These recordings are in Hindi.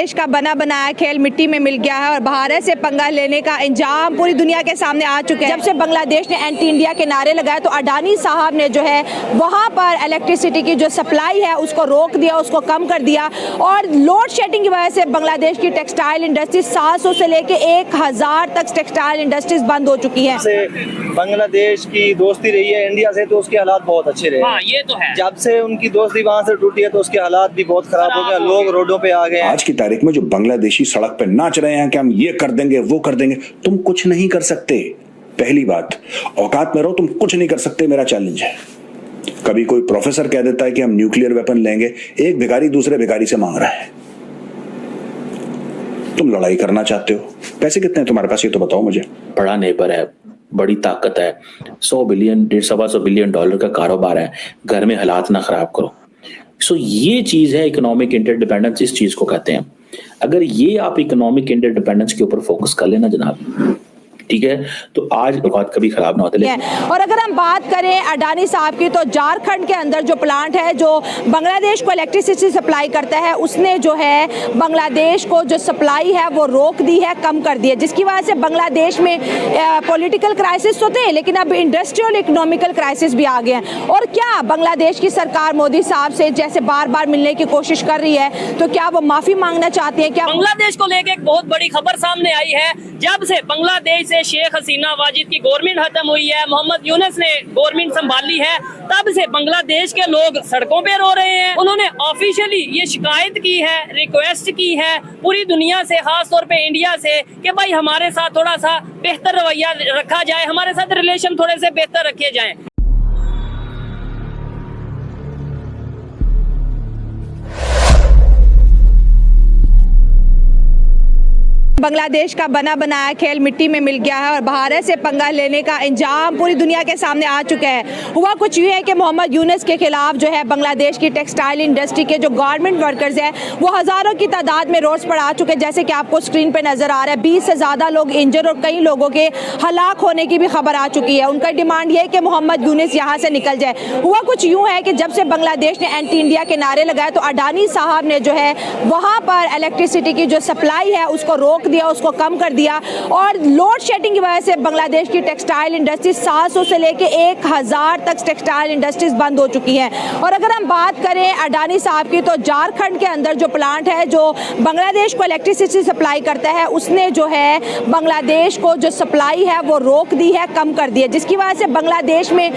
बांग्लादेश का बना बनाया खेल मिट्टी में मिल गया है और भारत से पंगा लेने का इंजाम पूरी दुनिया के सामने आ चुके हैं। जब से बांग्लादेश ने एंटी इंडिया के नारे लगाए तो अडानी साहब ने जो है वहां पर इलेक्ट्रिसिटी की जो सप्लाई है उसको रोक दिया, उसको कम कर दिया और लोड शेडिंग की वजह से बांग्लादेश की टेक्सटाइल इंडस्ट्री 700 से लेके 1000 तक टेक्सटाइल इंडस्ट्रीज बंद हो चुकी है। बांग्लादेश की दोस्ती रही है इंडिया से तो उसके हालात बहुत अच्छे रहे। हाँ, ये तो है। जब से उनकी दोस्ती वहाँ से टूटी है तो उसके हालात भी बहुत खराब हो गए, लोग रोडों पे आ गए। आज की तारीख में जो बांग्लादेशी सड़क पे नाच रहे हैं कि हम ये कर देंगे वो कर देंगे, तुम कुछ नहीं कर सकते। पहली बात, औकात में रहो, तुम कुछ नहीं कर सकते, मेरा चैलेंज है। कभी कोई प्रोफेसर कह देता है कि हम न्यूक्लियर वेपन लेंगे, एक भिखारी दूसरे भिखारी से मांग रहा है। तुम लड़ाई करना चाहते हो, पैसे कितने हैं तुम्हारे पास ये तो बताओ मुझे। बड़ा नेबर है, बड़ी ताकत है, 100 बिलियन 150 बिलियन डॉलर का कारोबार है, घर में हालात ना खराब करो। ये चीज है इकोनॉमिक इंटरडिपेंडेंस, इस चीज को कहते हैं। अगर ये आप इकोनॉमिक इंटरडिपेंडेंस के ऊपर फोकस कर लेना जनाब, ठीक है, तो आज बात कभी खराब ना होते। और अगर हम बात करें अडानी साहब की तो झारखंड के अंदर जो प्लांट है जो बांग्लादेश को इलेक्ट्रिसिटी सप्लाई करता है उसने जो है बांग्लादेश को जो सप्लाई है वो रोक दी है, कम कर दी है, जिसकी वजह से बांग्लादेश में पॉलिटिकल क्राइसिस तो थे लेकिन अब इंडस्ट्रियल इकोनॉमिकल क्राइसिस भी आ गए हैं। और क्या बांग्लादेश की सरकार मोदी साहब से जैसे बार बार मिलने की कोशिश कर रही है तो क्या वो माफी मांगना चाहती है? क्या बांग्लादेश को लेकर एक बहुत बड़ी खबर सामने आई है। जब से बांग्लादेश शेख हसीना वाजिद की गवर्नमेंट खत्म हुई है, मोहम्मद यूनुस ने गवर्नमेंट संभाली है, तब से बांग्लादेश के लोग सड़कों पे रो रहे हैं। उन्होंने ऑफिशियली ये शिकायत की है, रिक्वेस्ट की है पूरी दुनिया से, खास तौर पे इंडिया से, कि भाई हमारे साथ थोड़ा सा बेहतर रवैया रखा जाए, हमारे साथ रिलेशन थोड़े से बेहतर रखे जाएं। बांग्लादेश का बना बनाया खेल मिट्टी में मिल गया है और भारत से पंगा लेने का इंजाम पूरी दुनिया के सामने आ चुका है। हुआ कुछ यूँ है कि मोहम्मद यूनुस के खिलाफ जो है बांग्लादेश की टेक्सटाइल इंडस्ट्री के जो गारमेंट वर्कर्स हैं वो हज़ारों की तादाद में रोड्स पर आ चुके हैं, जैसे कि आपको स्क्रीन पे नज़र आ रहा है। 20 से ज़्यादा लोग इंजर और कई लोगों के हलाक होने की भी खबर आ चुकी है। उनका डिमांड ये है कि मोहम्मद यूनुस यहाँ से निकल जाए। हुआ कुछ यूँ है कि जब से बांग्लादेश ने एंटी इंडिया के नारे लगाए तो अडानी साहब ने जो है वहाँ पर इलेक्ट्रिसिटी की जो सप्लाई है उसको रोक दिया, उसको कम कर दिया और लोड शेडिंग की वजह से बांग्लादेश की टेक्सटाइल इंडस्ट्री 700 से लेके 1000 तक टेक्सटाइल इंडस्ट्रीज बंद हो चुकी हैं। और अगर हम बात करें अडानी साहब की तो झारखंड के अंदर जो प्लांट है जो बांग्लादेश को इलेक्ट्रिसिटी सप्लाई करता है उसने जो है बांग्लादेश को जो सप्लाई है वो रोक दी है, कम कर दी है, जिसकी वजह से बांग्लादेश में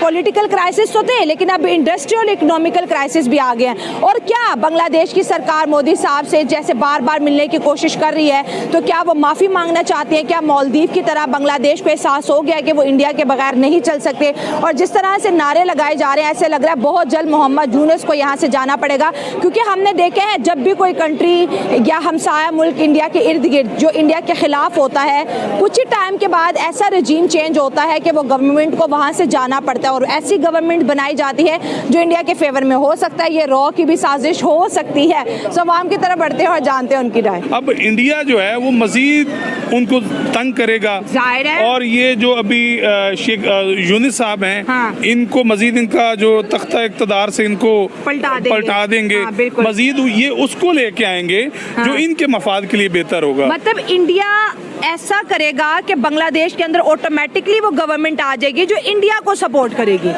पॉलिटिकल क्राइसिस तो थे लेकिन अब इंडस्ट्रियल इकोनॉमिकल क्राइसिस भी आ गए हैं। और क्या बांग्लादेश की सरकार मोदी साहब से जैसे बार बार मिलने की कोशिश कर रही है तो क्या वो माफ़ी मांगना चाहते हैं? क्या मालदीव की तरह बांग्लादेश को एहसास हो गया कि वो इंडिया के बगैर नहीं चल सकते? और जिस तरह से नारे लगाए जा रहे हैं ऐसे लग रहा है बहुत जल्द मोहम्मद यूनुस को यहाँ से जाना पड़ेगा, क्योंकि हमने देखे हैं जब भी कोई कंट्री या हमसाया मुल्क इंडिया के इर्द गिर्द जो इंडिया के खिलाफ होता है कुछ ही टाइम के बाद ऐसा रजीम चेंज होता है कि वो गवर्नमेंट को वहाँ से जाना पड़ता है और ऐसी गवर्नमेंट बनाई जाती है जो इंडिया के फेवर में हो सकता है। ये रॉ की भी साजिश हो सकती है। आवाम की तरफ बढ़ते हैं और जानते हैं उनकी राय। अब इंडिया जो है वो मजीद उनको तंग करेगा और ये जो अभी शेख यूनुस साहब हैं हाँ। इनको मजीद इनका जो तख्ता इक़्तिदार से इनको पलटा देंगे हाँ, मजीद ये उसको लेके आएंगे हाँ। जो इनके मफाद के लिए बेहतर होगा। मतलब इंडिया ऐसा करेगा कि बांग्लादेश के अंदर ऑटोमेटिकली वो गवर्नमेंट आ जाएगी जो इंडिया को सपोर्ट करेगी।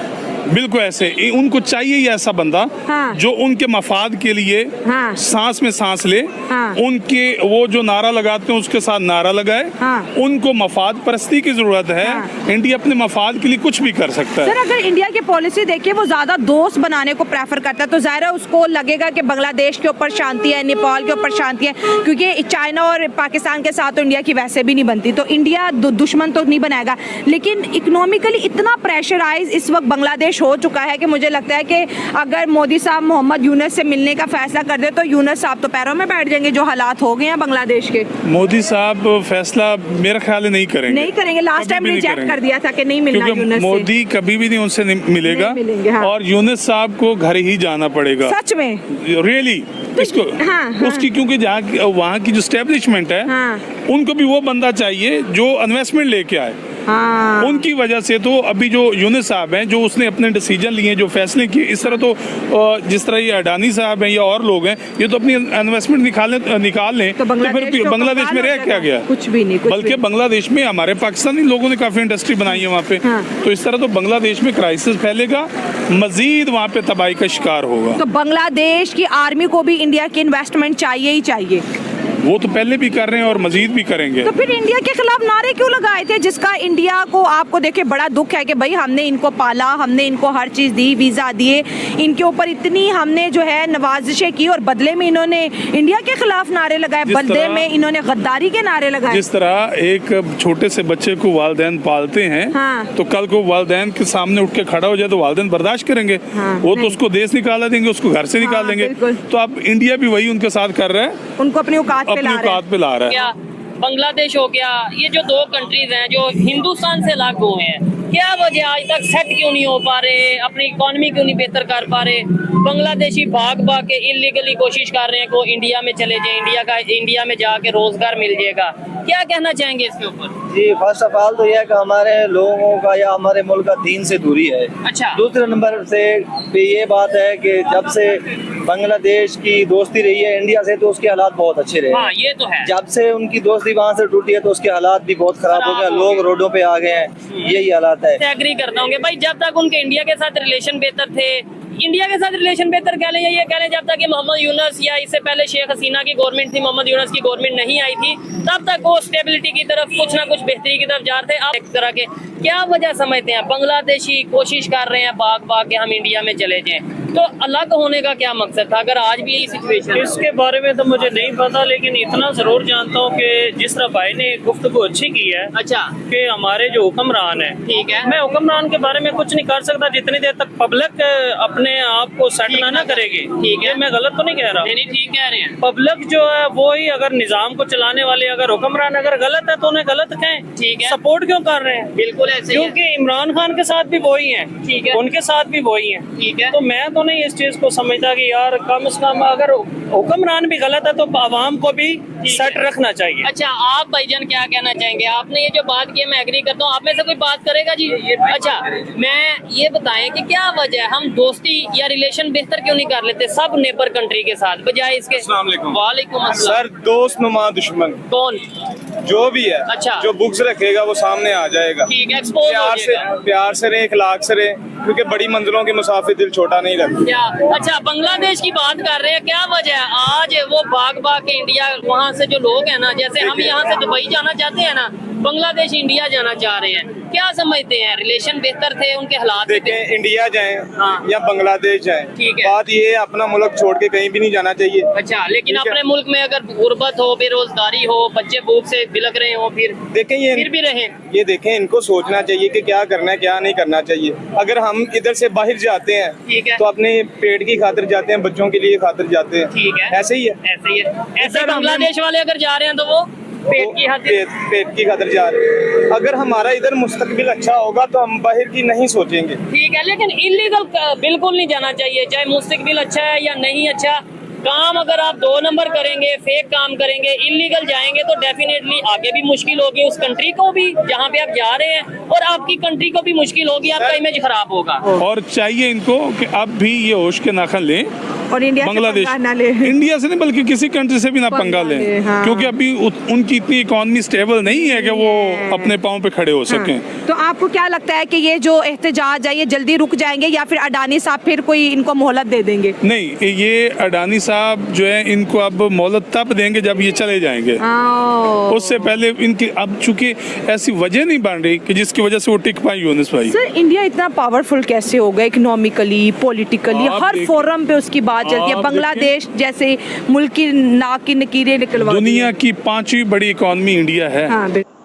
बिल्कुल ऐसे उनको चाहिए ही ऐसा बंदा हाँ। जो उनके मफाद के लिए हाँ। सांस में सांस ले हाँ। उनके वो जो नारा लगाते हैं उसके साथ नारा लगाए हाँ। उनको मफाद परस्ती की जरूरत है हाँ। इंडिया अपने मफाद के लिए कुछ भी कर सकता है। सर अगर इंडिया की पॉलिसी देखिए वो ज्यादा दोस्त बनाने को प्रेफर करता है तो जाहिर है उसको लगेगा कि बांग्लादेश के ऊपर शांति है, नेपाल के ऊपर शांति है, क्योंकि चाइना और पाकिस्तान के साथ तो इंडिया की वैसे भी नहीं बनती तो इंडिया दुश्मन तो नहीं बनाएगा। लेकिन इकोनॉमिकली इतना प्रेशराइज इस वक्त बांग्लादेश हो चुका है कि मुझे लगता है कि अगर मोदी साहब मोहम्मद यूनुस से मिलने का फैसला कर दे तो यूनुस साहब तो पैरों में बैठ जाएंगे जो हालात हो गए हैं बांग्लादेश के। मोदी साहब फैसला मेरा ख्याल है नहीं करेंगे। लास्ट टाइम रिजेक्ट कर दिया था कि नहीं मिलना यूनुस से। मोदी कभी भी नहीं उनसे मिलेगा हाँ। और यूनुस साहब को घर ही जाना पड़ेगा सच में रियली इसको हाँ, हाँ। उसकी क्योंकि जहाँ वहाँ की जो स्टैब्लिशमेंट है हाँ। उनको भी वो बंदा चाहिए जो इन्वेस्टमेंट लेके आए। हाँ। उनकी वजह से तो अभी जो यूनिस साहब हैं, जो उसने अपने डिसीजन लिए, जो फैसले किए, इस तरह तो जिस तरह ये अडानी साहब हैं या और लोग हैं, ये तो अपनी इन्वेस्टमेंट निकाल लें तो फिर बांग्लादेश में रह क्या गया? कुछ भी नहीं। बल्कि बांग्लादेश में हमारे पाकिस्तानी लोगों ने काफी इंडस्ट्री बनाई है वहाँ पे। हाँ। तो इस तरह तो बांग्लादेश में क्राइसिस फैलेगा, मजीद वहाँ पे तबाही का शिकार होगा। तो बांग्लादेश की आर्मी को भी इंडिया की इन्वेस्टमेंट चाहिए ही चाहिए। वो तो पहले भी कर रहे हैं और मजीद भी करेंगे। तो फिर इंडिया के खिलाफ नारे क्यों लगाए थे, जिसका इंडिया को आपको देखिए बड़ा दुख है कि भाई हमने इनको पाला, हमने इनको हर चीज दी, वीजा दिए, इनके ऊपर इतनी हमने जो है नवाजिशें की, और बदले में इन्होंने इंडिया के खिलाफ नारे लगाए, बदले में इन्होंने गद्दारी के नारे लगाए। जिस तरह एक छोटे से बच्चे को वालिदैन पालते हैं, हाँ। तो कल को वालिदैन के सामने उठ के खड़ा हो जाए तो वालिदैन बर्दाश्त करेंगे? हाँ, वो तो उसको देश निकाला देंगे, उसको घर से निकाल देंगे। बिल्कुल। तो अब इंडिया भी वही उनके साथ कर रहा है, उनको अपनी औकात पे ला रहा है। क्या बांग्लादेश हो गया, ये जो दो कंट्रीज हैं जो हिंदुस्तान से अलग हुए हैं, क्या वजह आज तक सेट क्यों नहीं हो पा रहे, अपनी इकोनॉमी क्यों नहीं बेहतर कर पा रहे? बांग्लादेशी भाग के इलीगली कोशिश कर रहे हैं को इंडिया में चले जाए, इंडिया में जाके रोजगार मिल जाएगा। क्या कहना चाहेंगे इसके ऊपर? जी, फर्स्ट ऑफ ऑल तो यह है कि हमारे लोगों का या हमारे मुल्क का दीन से दूरी है। अच्छा। दूसरे नंबर से भी ये बात है कि जब से बांग्लादेश की दोस्ती रही है इंडिया से, तो उसके हालात बहुत अच्छे रहे। हाँ, ये तो है। जब से उनकी दोस्ती वहाँ से टूटी है तो उसके हालात भी बहुत खराब हो गए, लोग रोडों पे आ गए हैं, यही हालात है। एग्री करता हूँ भाई, जब तक उनके इंडिया के साथ रिलेशन बेहतर थे, इंडिया के साथ रिलेशन बेहतर कह लें या ये कह लें, जब तक कि मोहम्मद यूनुस या इससे पहले शेख हसीना की गवर्नमेंट थी, मोहम्मद यूनुस की गवर्नमेंट नहीं आई थी, तब तक वो स्टेबिलिटी की तरफ, कुछ ना कुछ बेहतरी की तरफ जा रहे थे। आप एक तरह के क्या वजह समझते हैं बांग्लादेशी कोशिश कर रहे हैं भाग के हम इंडिया में चले जाएं, तो अलग होने का क्या मकसद था अगर आज भी यही सिचुएशन? इसके बारे में तो मुझे नहीं पता, लेकिन इतना जरूर जानता हूँ कि जिस तरह भाई ने गुफ्तगू अच्छी की है। अच्छा। कि हमारे जो हुक्मरान है, ठीक है, मैं हुक्मरान के बारे में कुछ नहीं कर सकता जितनी देर तक पब्लिक अपने आप को सेट ना करेगी। ठीक है, मैं गलत तो नहीं कह रहा? नहीं, ठीक कह रहे हैं। पब्लिक जो है वो ही, अगर निजाम को चलाने वाले, अगर हुक्मरान अगर गलत है तो उन्हें गलत कहें। ठीक है, सपोर्ट क्यों कर रहे हैं? बिल्कुल ऐसे ही है। क्योंकि इमरान खान के साथ भी वही है, ठीक है, उनके साथ भी वही है। ठीक है, तो मैं तो नहीं इस चीज को समझता कि यार कम से कम अगर हुक्मरान भी गलत है तो आवाम को भी सेट रखना चाहिए। अच्छा, आप भाईजान क्या कहना चाहेंगे? आपने ये जो बात की मैं एग्री करता हूँ, आप में से कोई बात करेगा जी? अच्छा, मैं ये बताएं कि क्या वजह है हम दोस्ती या रिलेशन बेहतर क्यों नहीं कर लेते सब नेबर कंट्री के साथ, बजाय इसके? वालेकुम अस्सलाम। सर, दोस्त नुमा दुश्मन कौन जो भी है, अच्छा, जो बुक्स रखेगा वो सामने आ जाएगा। ठीक है, एक्सपोज हो जाएगा। प्यार से रहे, इखलाक से रहे, क्योंकि बड़ी मंजिलों के मुसाफिर दिल छोटा नहीं रखते। क्या? अच्छा, बांग्लादेश की बात कर रहे हैं, क्या वजह है आज वो भाग के इंडिया, वहाँ से जो लोग हैं ना, जैसे हम यहाँ से दुबई जाना चाहते हैं ना, बांग्लादेश इंडिया जाना चाह रहे हैं, क्या समझते हैं? रिलेशन बेहतर थे, उनके हालात देखें, इंडिया जाएं हाँ, या बांग्लादेश जाएं, ठीक है, बात ये है अपना मुल्क छोड़ के कहीं भी नहीं जाना चाहिए। अच्छा, लेकिन अपने मुल्क में अगर गुर्बत हो, बेरोजगारी हो, बच्चे भूख से बिलक रहे हो, फिर देखें फिर भी रहे, ये देखें, इनको सोचना चाहिए कि क्या करना है क्या नहीं करना चाहिए। अगर हम इधर से बाहर जाते हैं, ठीक है, तो अपने पेट की खातिर जाते हैं, बच्चों के लिए खातिर जाते हैं, ठीक है, ऐसे ही है। ऐसे ही है। ऐसे बांग्लादेश वाले अगर जा रहे हैं तो वो पेट की खातिर, पेट की खातिर जा रहे हैं। अगर हमारा इधर मुस्तकबिल अच्छा होगा तो हम बाहर की नहीं सोचेंगे। ठीक है, लेकिन इलीगल बिल्कुल नहीं जाना चाहिए, चाहे मुस्तकबिल अच्छा है या नहीं अच्छा। काम अगर आप 2 नंबर करेंगे, फेक काम करेंगे, इलीगल जाएंगे तो डेफिनेटली आगे भी मुश्किल होगी, उस कंट्री को भी जहाँ पे आप जा रहे हैं, और आपकी कंट्री को भी मुश्किल होगी, आपका इमेज खराब होगा। और चाहिए इनको कि अब भी ये होश के नाखन लें और इंडिया बांग्लादेश से ना ले। इंडिया से नहीं बल्कि किसी कंट्री से भी ना पंगा लें, हाँ। क्योंकि अभी उनकी इतनी इकोनॉमी स्टेबल नहीं है कि वो अपने पाँव पे खड़े हो सकें। हाँ। तो आपको क्या लगता है कि ये जो एहतजाज है ये जल्दी रुक जाएंगे या फिर अडानी साहब फिर कोई इनको मोहलत दे देंगे? नहीं, ये अडानी साहब जो है इनको अब मोहलत तब देंगे जब ये चले जाएंगे। उससे पहले इनकी अब चूंकि ऐसी वजह नहीं बन रही कि जिसकी वजह से वो टिक पाए यूनुस भाई। सर, इंडिया इतना पावरफुल कैसे हो गया इकोनॉमिकली, पॉलिटिकली, हर फोरम पे उसकी बात चलती है। बांग्लादेश जैसे मुल्क की नाक की नकीरें निकलवा, दुनिया की 5वीं बड़ी इकोनॉमी इंडिया है। हाँ,